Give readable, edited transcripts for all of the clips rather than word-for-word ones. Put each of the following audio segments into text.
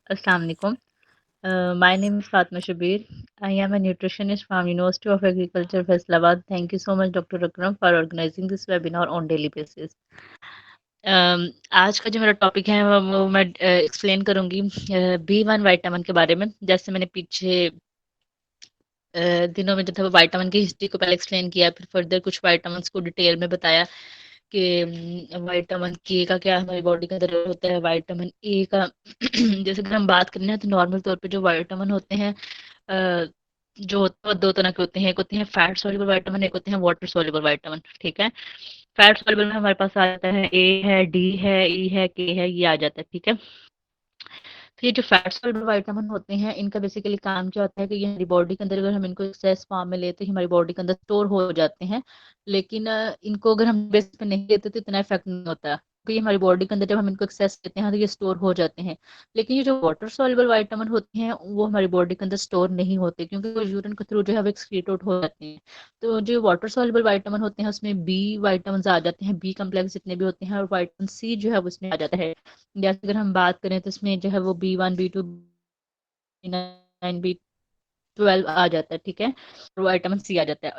Assalamu alaikum. My name is Fatma Shabir. I am a nutritionist from University of Agriculture, Faisalabad. Thank you so much, Dr. Akram, for organizing this webinar on daily basis. आज का जो मेरा topic है वो मैं explain करूंगी B1 vitamin के बारे में। जैसे मैंने पीछे दिनों में जो था वो विटामिन की हिस्ट्री को पहले एक्सप्लेन किया, फिर फर्दर कुछ विटामिन को डिटेल में बताया कि विटामिन के का क्या हमारी बॉडी के अंदर होता है, विटामिन ए का जैसे अगर हम बात करें ना तो नॉर्मल तौर पे जो विटामिन होते हैं जो होते हैं वो दो तरह के होते हैं। एक होते हैं फैट सॉल्युबल विटामिन, एक होते हैं वाटर सॉल्युबल विटामिन। ठीक है, फैट सॉल्युबल में हमारे पास आ जाता है ए है, डी है, ई है, के है, ये आ जाता है। ठीक है, तो ये जो फैट सॉल्युबल विटामिन होते हैं इनका बेसिकली काम क्या होता है कि ये हमारी बॉडी के अंदर अगर हम इनको एक्सेस फॉर्म में लेते हैं हमारी बॉडी के अंदर स्टोर हो जाते हैं, लेकिन इनको अगर हम बेसिस पे नहीं लेते तो इतना इफेक्ट नहीं होता, क्योंकि हमारी बॉडी के अंदर जब हम इनको एक्सेस लेते हैं तो ये स्टोर हो जाते हैं। लेकिन ये जो वाटर सॉल्युबल विटामिन होते हैं वो हमारी बॉडी के अंदर स्टोर नहीं होते, क्योंकि वो यूरिन के थ्रू जो है वो एक्सक्रीट आउट हो जाते हैं। तो जो वाटर सॉल्युबल विटामिन होते हैं उसमें बी विटामिन आ जाते हैं, बी कम्प्लेक्स जितने भी होते हैं, और विटामिन सी जो है वो उसमें आ जाता है। जैसे अगर हम बात करें तो इसमें जो है वो B1, B2, B9, B12 आ जाता है। ठीक है, और विटामिन सी आ जाता है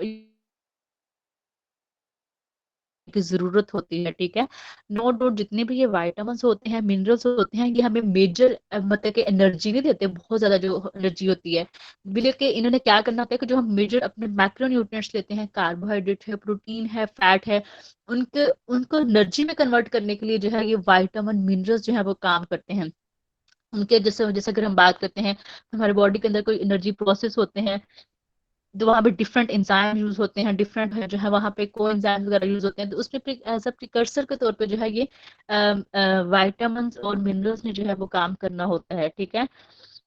की जरूरत होती है। ठीक है, नो डाउट जितने भी ये विटामिन होते हैं, मिनरल्स होते हैं, ये हमें मेजर मतलब कि एनर्जी नहीं देते, बहुत ज्यादा जो एनर्जी होती है, बल्कि इन्होंने क्या करना होता है कि जो हम मेजर अपने मैक्रोन्यूट्रिएंट्स लेते हैं, कार्बोहाइड्रेट है, प्रोटीन है, फैट है, उनके उनको एनर्जी में कन्वर्ट करने के लिए जो है ये विटामिन मिनरल्स जो है वो काम करते हैं। उनके जैसे जैसे अगर हम बात करते हैं हमारे बॉडी के अंदर कोई एनर्जी प्रोसेस होते हैं तो वहाँ पे डिफरेंट एंजाइम यूज होते हैं, डिफरेंट है जो है वहाँ पे को एंजाइम वगैरह यूज होते हैं, तो उसमें एज अ प्रिकर्सर के तौर पे जो है ये विटामिन और मिनरल्स ने जो है वो काम करना होता है। ठीक है,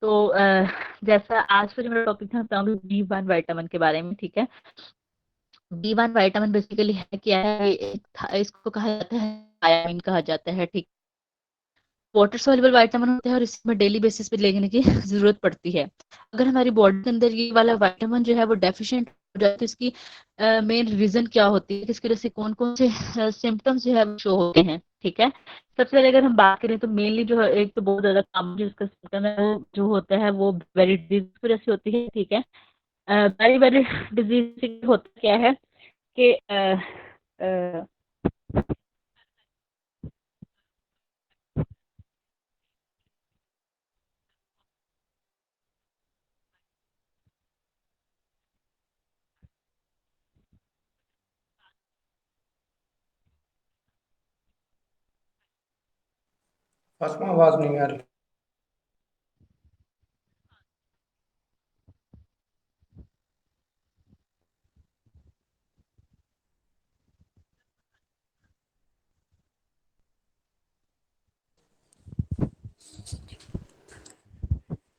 तो जैसा आज का जो मेरा टॉपिक था बताऊंगी B1 विटामिन के बारे में। ठीक है, B1 विटामिन बेसिकली है क्या है, इसको कहा जाता है थायामीन कहा जाता है। ठीक, वाटर सॉल्युबल विटामिन होते हैं और इसमें डेली बेसिस पे लेने की जरूरत पड़ती है। अगर हमारी बॉडी के अंदर ये वाला विटामिन जो है वो डेफिशिएंट हो जाए तो इसकी मेन रीजन क्या होती है, किसकी वजह से कौन कौन से सिम्टम्स जो है वो शो होते हैं। ठीक है, सबसे पहले अगर हम बात करें तो मेनली जो है एक तो बहुत ज्यादा कॉमन जो इसका सिम्टम है वो जो होता है वो वेरी डिजीज की वजह से होती है। ठीक है, वेरी वेरी डिजीज होता क्या है कि फातिमा आवाज नहीं आ रही।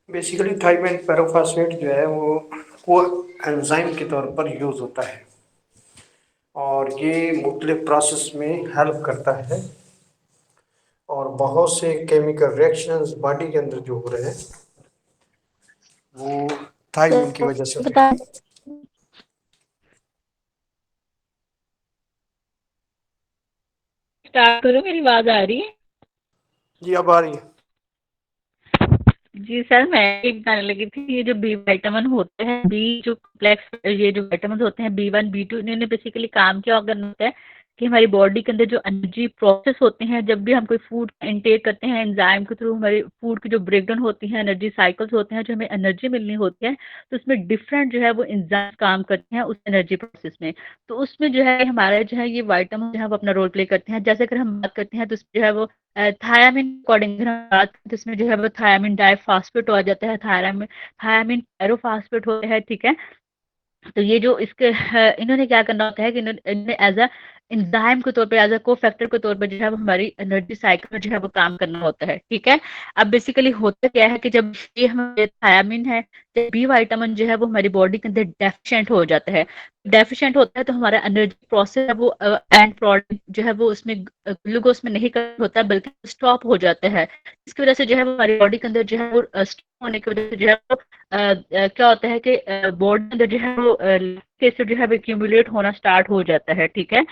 बेसिकली थाइमिन पेरोफास्फेट जो है वो एंजाइम के तौर पर यूज होता है और ये मुख्तलिफ प्रोसेस में हेल्प करता है और बहुत से केमिकल रिएक्शंस बॉडी के अंदर जो हो रहे हैं वो थाइमिन की वजह से होते बता हैं। स्टार्ट करो, मेरी आवाज आ रही है? जी अब आ रही है। जी सर, मैं ये बताने लगी थी ये जो बी विटामिन होते हैं, बी जो कॉम्प्लेक्स ये जो विटामिन होते हैं B1 B2, इन्होंने बेसिकली काम क्या करना होता है कि हमारी बॉडी के अंदर जो एनर्जी प्रोसेस होते हैं, जब भी हम कोई फूड इनटेक करते हैं एंजाइम के थ्रू, हमारी फूड की जो ब्रेकडाउन होती है, एनर्जी साइकिल्स होते हैं, जो हमें एनर्जी मिलनी होती है, तो उसमें डिफरेंट जो है वो एंजाइम काम करते हैं उस एनर्जी प्रोसेस में। तो उसमें जो है हमारा जो है ये विटामिन जो है वो अपना रोल प्ले करते हैं। जैसे अगर हम बात करते हैं तो उसमें जो है वो थायामीन अकॉर्डिंग अगर हम बात करें तो इसमें जो है वो थायामीन डाइफॉस्फेट हो जाता है, थायरामीन थायामीन पैरोफॉस्फेट होते हैं। ठीक है, तो ये जो इसके इन्होंने क्या करना होता है कि इन्होंने एज अ एंजाइम के तौर पे, एज अ को फैक्टर के तौर पे जो है वो हमारी एनर्जी साइकिल में जो है वो काम करना होता है। ठीक है, अब बेसिकली होता क्या है कि जब ये हमारे थायामीन है, जब बी विटामिन जो है वो हमारी बॉडी के अंदर डेफिशिएंट हो जाता है, डेफिशिएंट होता है तो हमारा एनर्जी प्रोसेस है वो एंड प्रोडक्ट जो है वो उसमें ग्लूकोज में नहीं कर होता है बल्कि स्टॉप हो जाता है। इसकी वजह से जो है वो हमारी बॉडी के अंदर जो है वो स्टॉप होने की वजह से जो है वो क्या होता है कि बॉडी अंदर जो है वो लैक्टिक एसिड जो है एक्यूमुलेट होना स्टार्ट हो जाता है। ठीक है,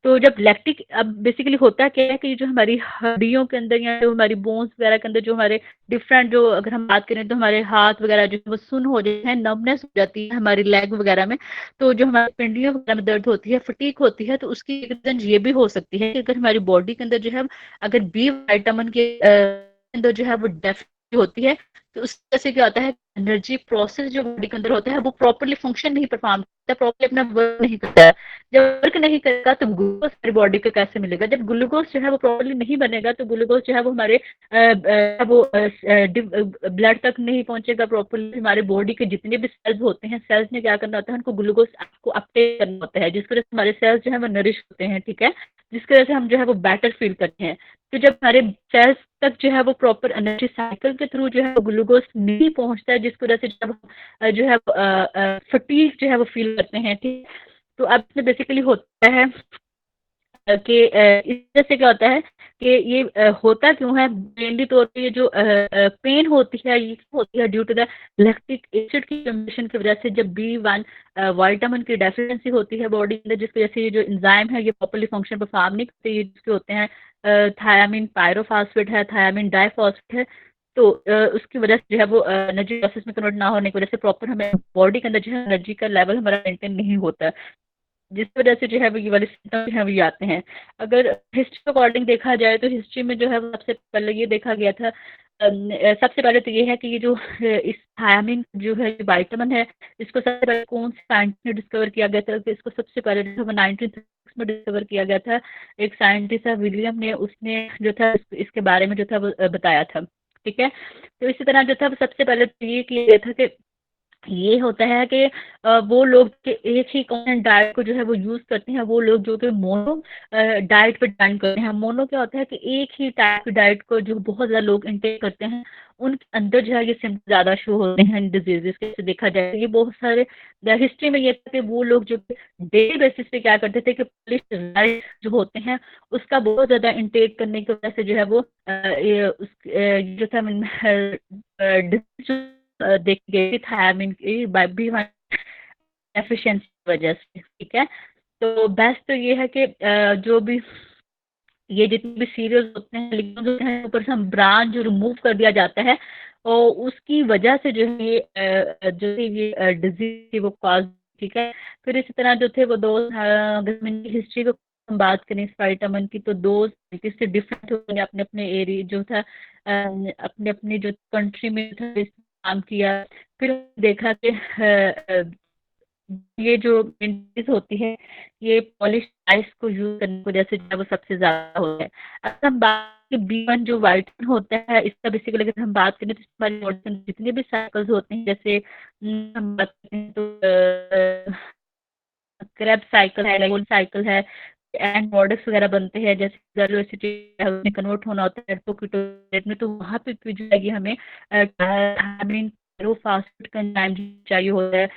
तो जब लैक्टिक अब बेसिकली होता क्या है कि जो हमारी हड्डियों के अंदर या जो हमारी बोन्स वगैरह के अंदर जो हमारे डिफरेंट जो अगर हम बात करें तो हमारे हाथ वगैरह जो वो सुन्न हो जाते हैं, नमनेस हो जाती है हमारी लेग वगैरह में। तो जो हमारी पिंडलियों वगैरह में दर्द होती है, फटीग होती है, तो उसकी एक रीजन ये भी हो सकती है कि अगर हमारी बॉडी के अंदर जो है अगर बी विटामिन के अंदर जो है वो डेफिशिएंसी होती है, तो उस वजह से क्या होता है, एनर्जी प्रोसेस जो बॉडी के अंदर होता है वो प्रॉपरली फंक्शन नहीं परफॉर्म करता, प्रॉपरली अपना वर्क नहीं करता है। जब वर्क नहीं करेगा तो ग्लूकोज हमारी बॉडी को कैसे मिलेगा? जब ग्लूकोज जो है वो प्रॉपरली नहीं बनेगा तो ग्लूकोज जो है वो हमारे वो ब्लड तक नहीं पहुंचेगा प्रॉपरली। हमारे बॉडी के जितने भी सेल्स होते हैं, सेल्स ने क्या करना होता है, उनको ग्लूकोज को अपटेक करना होता है, जिसकी वजह से हमारे सेल्स जो है वो नरिश होते हैं, ठीक है, जिसकी वजह से हम जो है वो बेटर फील करते हैं। तो जब हमारे सेल्स तक जो है वो प्रॉपर एनर्जी साइकिल के थ्रू जो है वो ग्लूकोज नहीं पहुंचता है, जिसकी वजह से जब जो है फटीग जो है वो फील करते हैं, ठीक। तो अब इसमें बेसिकली होता है कि इस वजह से क्या होता है कि ये होता क्यों है, मेनली तौर पे ये जो पेन होती है ये क्यों होती है, due to the lactic acid की कम्बिनेशन की वजह से। जब B1 विटामिन की डेफिशिएंसी होती है बॉडी के अंदर, जिसकी वजह से ये जो एंजाइम है ये प्रॉपर्ली फंक्शन परफॉर्म नहीं करते, ये जिसके होते हैं थायामीन पायरोफॉस्फेट है, थायामीन डाइफॉस्फेट है। तो उसकी वजह से जो है वो एनर्जी प्रोसेस में कन्वर्ट ना होने की वजह से प्रॉपर हमें बॉडी के अंदर जो है एनर्जी का लेवल हमारा मेंटेन नहीं होता है, जिस वजह से जो है वो ये वाले सिम्टम जो है वो आते हैं। अगर हिस्ट्री के अकॉर्डिंग देखा जाए तो हिस्ट्री में जो है वो सबसे पहले ये देखा गया था, सबसे पहले तो ये है कि ये जो इस थायामीन जो है विटामिन है, इसको सबसे पहले कौन से साइंटिस्ट ने डिस्कवर किया गया था? तो इसको सबसे पहले जो है 1936 में डिस्कवर किया गया था। एक साइंटिस्ट है विलियम ने, उसने जो था इसके बारे में जो था वो बताया था, ठीक है। तो इसी तरह जो था सबसे पहले तो ये किया गया था कि ये होता है कि वो लोग के एक ही कॉमन डाइट को जो है वो यूज करते हैं, वो लोग जो कि मोनो डाइट पे डिपेंड करते हैं। मोनो क्या होता है कि एक ही टाइप की डाइट को जो बहुत ज्यादा लोग इंटेक करते हैं, उनके अंदर जो है ये सिम्टम ज्यादा शो होते हैं डिजीजेस के। देखा जाए तो ये बहुत सारे हिस्ट्री में ये था कि वो लोग जो डेली बेसिस पे क्या करते थे कि पॉलिश्ड राइस जो होते हैं उसका बहुत ज्यादा इंटेक करने की वजह से जो है वो जो था देखी गई थी थायरामिन की बी एफिशिएंसी की वजह से, ठीक है। तो बेस्ट तो ये है कि जो भी ये जितने भी सीरियल्स होते हैं, लिग्नोज होते हैं, ऊपर से हम ब्रांच जो रिमूव कर दिया जाता है और उसकी वजह से जो है ये जो ये डिजीज थी वो कॉज, ठीक है। फिर इसी तरह जो थे वो दो अगर इनकी हिस्ट्री को हम बात करें इस विटामिन की, तो दो साइंटिस्ट से डिफरेंट होंगे अपने अपने एरिया जो था अपने अपने जो कंट्री में था काम किया। फिर देखा कि ये जो मेंटेनेंस होती है ये पॉलिश आइस को यूज करने की वजह से जो है वो सबसे ज्यादा होता है। अगर हम बात B1 जो वाइटमिन होता है इसका बेसिकली अगर हम बात करें तो हमारी बॉडी में जितने भी साइकिल्स होते हैं, जैसे हम बात करें तो क्रेब साइकिल है, लेगोन साइकिल है, एंड प्रोडक्ट्स वगैरह बनते हैं, जैसे वेलोसिटी में कन्वर्ट होना होता है तो कीटोनेट में, तो वहाँ पे भी जो है कि हमें थायमिन फास्फेट का एंजाइम चाहिए होता है।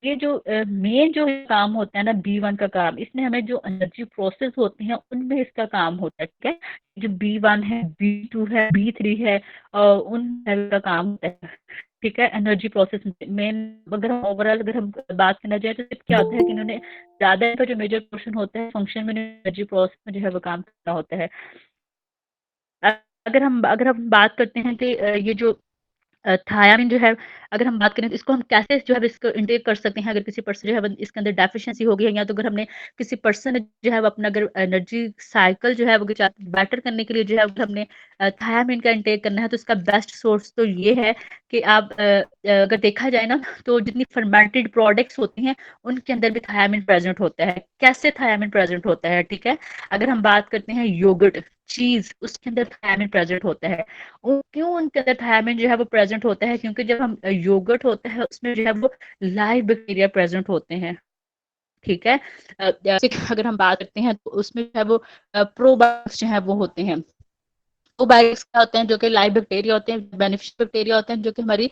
ये जो मेन जो काम होता है ना B1 का काम, इसमें हमें जो एनर्जी प्रोसेस होते हैं उनमें इसका काम होता है, ठीक है। जो B1 है, B2 है, B3 है और उन का काम होता है, ठीक है, एनर्जी प्रोसेस मेन। अगर हम ओवरऑल अगर हम बात करना चाहें तो क्या होता है कि इन्होंने ज्यादा इनका जो मेजर पोर्शन होता है फंक्शन में एनर्जी प्रोसेस में जो है वो काम करना होता है। अगर हम बात करते हैं कि ये जो थायामीन जो है, अगर हम बात करें तो इसको हम कैसे जो है इसको इंटेक कर सकते हैं, अगर किसी पर्सन जो है इसके अंदर डेफिशिएंसी हो गई है, या तो अगर हमने किसी पर्सन जो है वो अपना अगर एनर्जी साइकिल जो है वो बेटर करने के लिए जो है अगर हमने थायामीन का इंटेक करना है, तो इसका बेस्ट सोर्स तो ये है कि आप अगर देखा जाए ना तो जितनी फर्मेंटेड प्रोडक्ट्स होती हैं उनके अंदर भी थायामीन प्रेजेंट होता है। कैसे थायामीन प्रेजेंट होता है, ठीक है। अगर हम बात करते हैं योगर्ट, चीज, उसके अंदर थायामीन प्रेजेंट होता है। क्यों उनके अंदर थायरामिन जो है वो प्रेजेंट होता है? क्योंकि जब हम योगर्ट होता है उसमें जो है वो लाइव बैक्टीरिया प्रेजेंट होते हैं, ठीक है। जैसे कि अगर हम बात करते हैं तो उसमें जो है वो प्रोबायोटिक्स जो है वो होते हैं। प्रोबायोटिक्स क्या होते हैं? जो कि लाइव बैक्टीरिया होते हैं, बेनिफिशियल बैक्टीरिया होते हैं, जो कि हमारी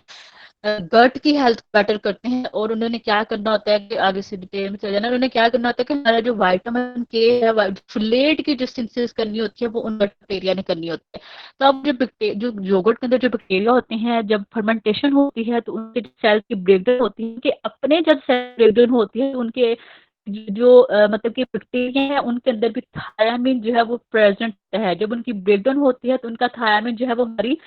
गट की हेल्थ बेटर करते हैं। और उन्होंने क्या करना होता है कि आगे से डिटेल में चले जाना, उन्होंने क्या करना होता है कि हमारा जो विटामिन के है, फोलेट की जो सिंथेसिस करनी होती है वो उन बैक्टीरिया ने करनी होती है। तो अब जो योगर्ट के अंदर जो बैक्टीरिया होते हैं, जब फर्मेंटेशन होती है तो उनके सेल की ब्रेकडाउन होती है कि अपने जब सेल ब्रेकडाउन होती है तो उनके जो मतलब कि बैक्टीरिया है उनके अंदर भी थायामीन जो है वो प्रेजेंट है। जब उनकी ब्रेकडाउन होती है तो उनका थायामीन जो है वो हमारी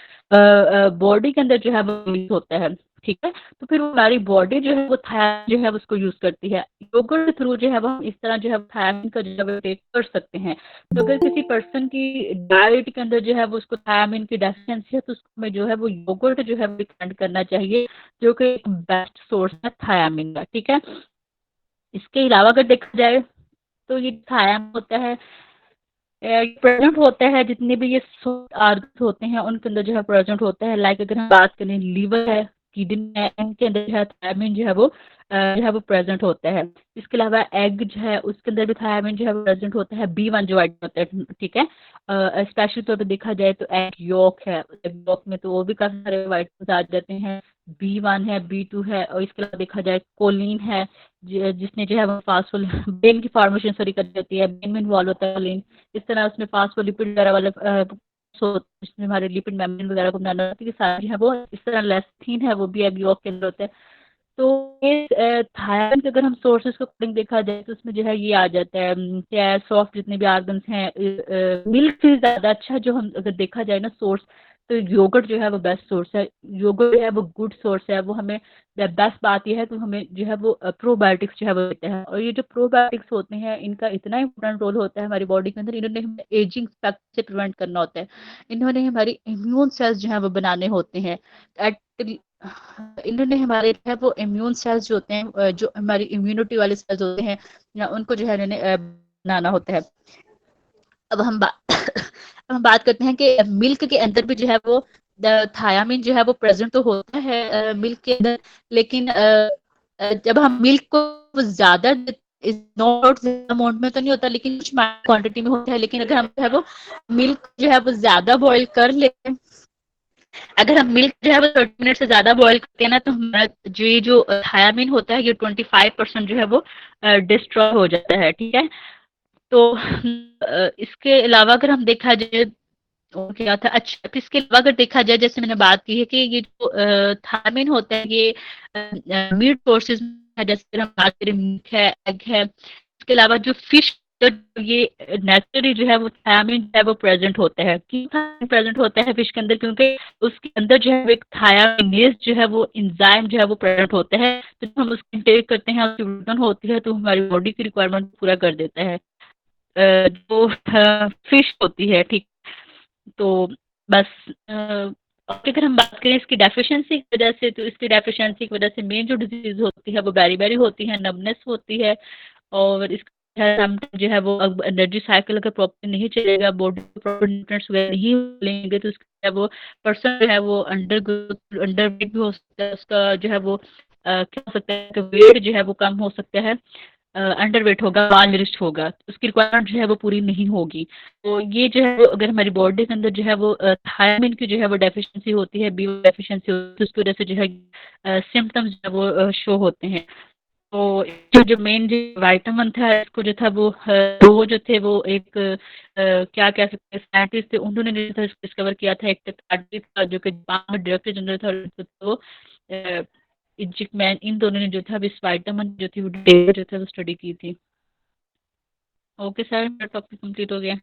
बॉडी के अंदर जो है वो रिलीज होता है, ठीक है। तो फिर हमारी बॉडी जो है वो थायामीन जो है उसको यूज करती है। योगर्ट के थ्रू जो है वो हम इस तरह जो है थायामीन का जो है टेक कर सकते हैं। तो अगर किसी पर्सन की डाइट के अंदर जो है वो उसको थायामीन की डेफिशिएंसी है तो उसमें जो है वो योगर्ट जो है वो डिपेंड करना चाहिए, जो कि एक बेस्ट सोर्स है थायामीन का, ठीक है। इसके अलावा अगर देखा जाए तो ये थायराइड होता है, प्रेजेंट होता है जितने भी ये आर्गन्स होते हैं उनके अंदर जो है प्रेजेंट होता है। लाइक अगर हम बात करें लीवर है, किडनी है, इनके अंदर जो है थायरामिन जो है वो प्रेजेंट होता है। इसके अलावा एग जो है उसके अंदर भी थायरामिन जो है प्रेजेंट होता है, B1 जो वाइटमिन होता है, ठीक है। स्पेशल तौर पर देखा जाए तो एग योक है, एग योक में तो वो भी काफी सारे वाइटमिन आ जाते हैं। B1 है, B2 है, और इसके अलावा देखा जाए कोलिन है, जिसने जो है वो फास्फोल ब्रेन की फॉर्मेशन सॉरी कर देती है, ब्रेन में इन्वॉल्व होता है कोलिन। इस तरह उसमें फास्फोलिपिड वगैरह वाले जिसमें हमारे लिपिड मेम्ब्रेन वगैरह को बनाना होता है, सारी जो है वो इस तरह लेस्थीन है, वो भी एग यॉक के अंदर होता है। तो ये थायराइड के अगर हम सोर्सेज को अकॉर्डिंग देखा जाए तो उसमें जो है ये आ जाता है, क्या सॉफ्ट जितने भी आर्गन्स हैं, मिल्क से ज़्यादा अच्छा जो हम अगर देखा जाए ना सोर्स, तो योगर्ट जो है वो बेस्ट सोर्स है। योगर्ट जो है वो गुड सोर्स है, वो हमें बेस्ट बात यह है तो हमें जो है वो प्रोबायोटिक्स जो है वो देते हैं। और ये जो प्रोबायोटिक्स होते हैं इनका इतना इंपॉर्टेंट रोल होता है हमारी बॉडी के अंदर, इन्होंने हमें एजिंग से प्रिवेंट करना होता है, इन्होंने हमारी इम्यून सेल्स जो है वो बनाने होते हैं। एट इन्होंने हमारे जो है वो इम्यून सेल्स जो होते हैं, जो हमारी इम्यूनिटी वाले सेल्स होते हैं या उनको जो है इन्होंने बनाना होता है। अब हम बात अब हम बात करते हैं कि मिल्क के अंदर भी जो है वो थायामीन जो है वो प्रेजेंट तो होता है मिल्क के अंदर, लेकिन जब हम मिल्क को ज्यादा नॉट अमाउंट में तो नहीं होता, लेकिन कुछ क्वांटिटी में होता है। लेकिन अगर हम जो है वो मिल्क जो है वो ज्यादा बॉईल कर लेते हैं, अगर हम मिल्क जो है वो 30 मिनट से ज्यादा बॉईल करते हैं ना, तो हमारा जो थायामीन होता है ये 25% जो है वो डिस्ट्रॉय हो जाता है, ठीक है। तो इसके अलावा अगर हम देखा जाए और क्या था, अच्छा तो इसके अलावा अगर देखा जाए जैसे मैंने बात की है कि ये जो थायरामिन होता है ये मीट सोर्सेज है, जैसे हम बात करें मीट है, एग है। इसके अलावा जो फिश, ये नेचुरली जो है वो थायरामिन जो है वो प्रेजेंट होता है। क्यों प्रेजेंट होता है फिश के अंदर? क्योंकि उसके अंदर जो है एक थायरामिनेज जो है वो एंजाइम जो है वो प्रेजेंट होता है। तो जब हम उसको इंटेक करते हैं, उसकी प्रोडक्शन होती है, तो हमारी बॉडी की रिक्वायरमेंट पूरा कर देता है। जो फिश होती है, ठीक। तो बस और अगर हम बात करें इसकी डेफिशिएंसी की वजह से, तो इसकी डेफिशिएंसी की वजह से मेन जो डिजीज होती है वो बेरी-बेरी होती है, नमनेस होती है। और इसका जो है वो अब एनर्जी साइकिल अगर प्रॉपर नहीं चलेगा, बॉडी को प्रॉपर न्यूट्रिएंट्स वगैरह नहीं लेंगे, तो उसका वो पर्सन जो है वो अंडर ग्रोथ, अंडर वेट भी हो सकता है। उसका जो है वो क्या हो सकता है कि वेट जो है वो कम हो सकता है, अंडरवेट होगा, मालनरिश्ड होगा, तो उसकी रिक्वायरमेंट जो है वो पूरी नहीं होगी। तो ये जो है वो अगर हमारी बॉडी के अंदर जो है वो थायरामिन की जो है वो डेफिशिएंसी होती है, बी डेफिशिएंसी होती है, तो उसकी वजह से जो है सिम्टम्स जो है वो शो होते हैं। तो जो जो मेन जो विटामिन था इसको जो था वो दो जो थे वो एक क्या कह सकते हैं साइंटिस्ट थे, उन्होंने जो था डिस्कवर किया था। एक था जो कि जापान में डायरेक्टर जनरल था, तो इजिप्ट मैन, इन दोनों ने जो था इस विटामिन जो थी वो डिटेल जो था वो स्टडी की थी। ओके सर, मेरा टॉपिक कंप्लीट हो गया।